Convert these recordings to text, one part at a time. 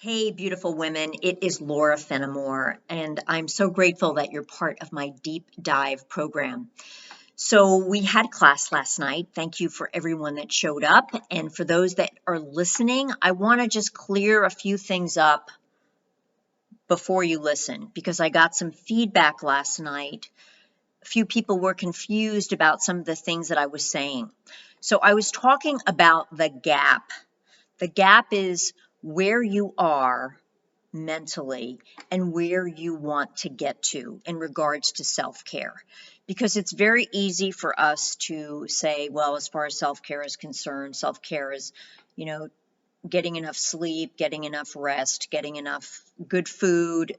Hey, beautiful women. It is Laura Fenimore, and I'm so grateful that you're part of my deep dive program. So, we had class last night. Thank you for everyone that showed up. And for those that are listening, I want to just clear a few things up before you listen because I got some feedback last night. A few people were confused about some of the things that I was saying. So, I was talking about the gap. The gap is where you are mentally and where you want to get to in regards to self-care. Because it's very easy for us to say, well, as far as self-care is concerned, self-care is, you know, getting enough sleep, getting enough rest, getting enough good food,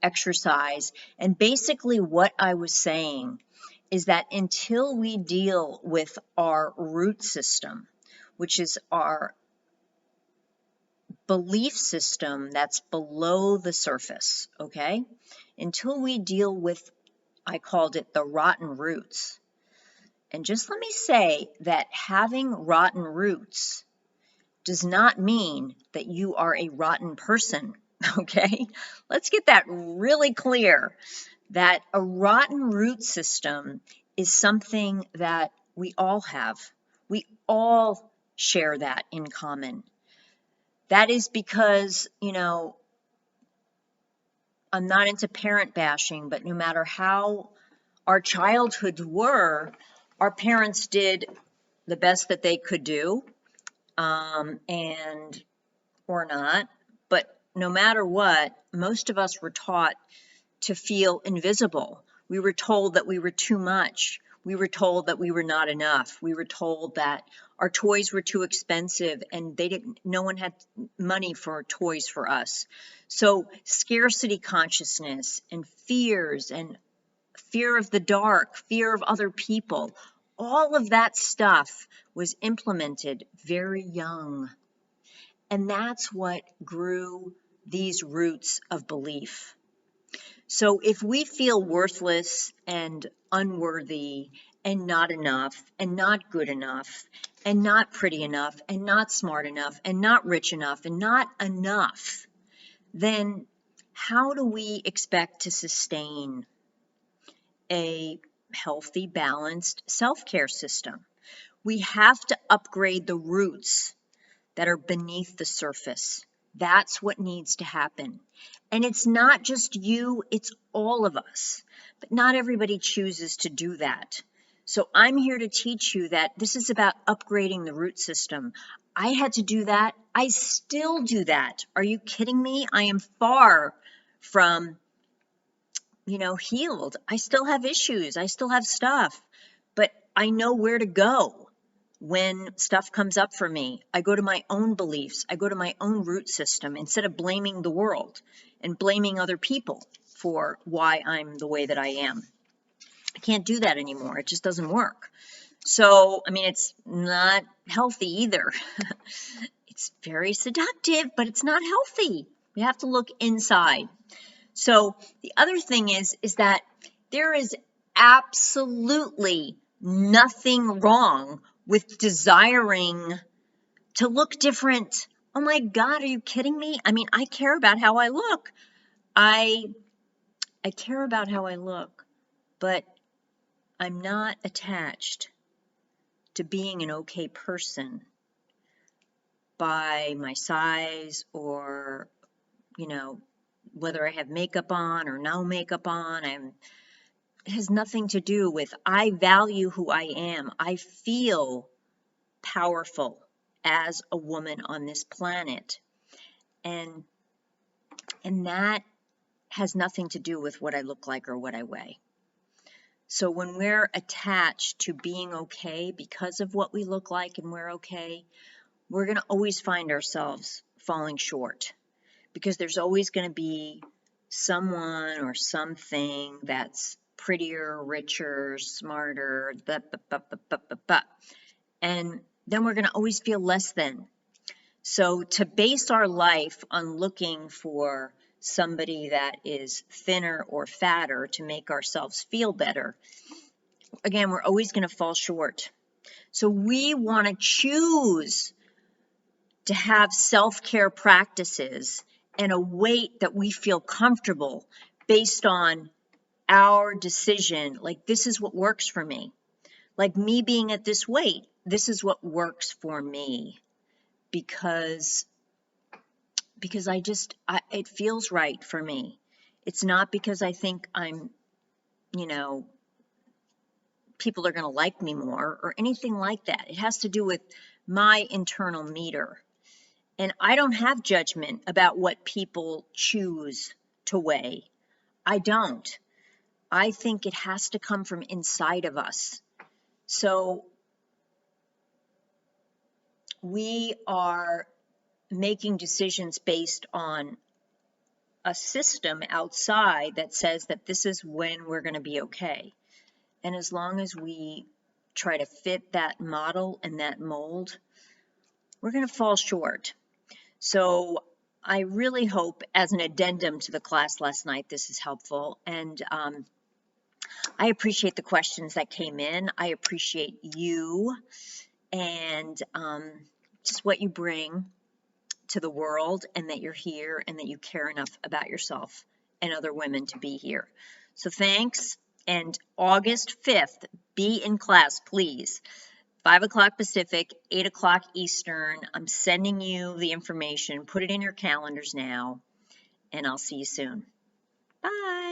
exercise. And basically what I was saying is that until we deal with our root system, which is our belief system that's below the surface, okay? Until we deal with, I called it the rotten roots. And just let me say that having rotten roots does not mean that you are a rotten person, okay? Let's get that really clear, that a rotten root system is something that we all have. We all share that in common. That is because, I'm not into parent bashing, but no matter how our childhoods were, our parents did the best that they could do, and or not. But no matter what, most of us were taught to feel invisible. We were told that we were too much. We were told that we were not enough. We were told that our toys were too expensive and no one had money for toys for us. So scarcity consciousness and fears and fear of the dark, fear of other people, all of that stuff was implemented very young. And that's what grew these roots of belief. So if we feel worthless and unworthy and not enough and not good enough and not pretty enough and not smart enough and not rich enough and not enough, then how do we expect to sustain a healthy, balanced self-care system? We have to upgrade the roots that are beneath the surface. That's what needs to happen. And it's not just you, it's all of us. But not everybody chooses to do that. So I'm here to teach you that this is about upgrading the root system. I had to do that. I still do that. Are you kidding me? I am far from, healed. I still have issues. I still have stuff. But I know where to go when stuff comes up for me. I go to my own beliefs. I go to my own root system instead of blaming the world and blaming other people for why I'm the way that I am. I can't do that anymore. It just doesn't work. So, it's not healthy either. It's very seductive, but it's not healthy. We have to look inside. So the other thing is that there is absolutely nothing wrong with desiring to look different. Oh my God, are you kidding me? I care about how I look. I care about how I look, but I'm not attached to being an okay person by my size or, whether I have makeup on or no makeup on. It has nothing to do with, I value who I am. I feel powerful as a woman on this planet. And that has nothing to do with what I look like or what I weigh. So when we're attached to being okay because of what we look like and we're okay, we're going to always find ourselves falling short because there's always going to be someone or something that's prettier, richer, smarter, and then we're going to always feel less than. So to base our life on looking for somebody that is thinner or fatter to make ourselves feel better, again, we're always going to fall short. So we want to choose to have self-care practices and a weight that we feel comfortable based on our decision. Like, this is what works for me. Like me being at this weight, this is what works for me because it feels right for me. It's not because I think I'm, you know, people are going to like me more or anything like that. It has to do with my internal meter. And I don't have judgment about what people choose to weigh. I don't. I think it has to come from inside of us. So we are making decisions based on a system outside that says that this is when we're going to be okay. And as long as we try to fit that model and that mold, we're going to fall short. So I really hope, as an addendum to the class last night, this is helpful. And I appreciate the questions that came in. I appreciate you and just what you bring to the world, and that you're here and that you care enough about yourself and other women to be here. So thanks. And August 5th, be in class, please. 5 o'clock Pacific, 8 o'clock Eastern. I'm sending you the information. Put it in your calendars now, and I'll see you soon. Bye.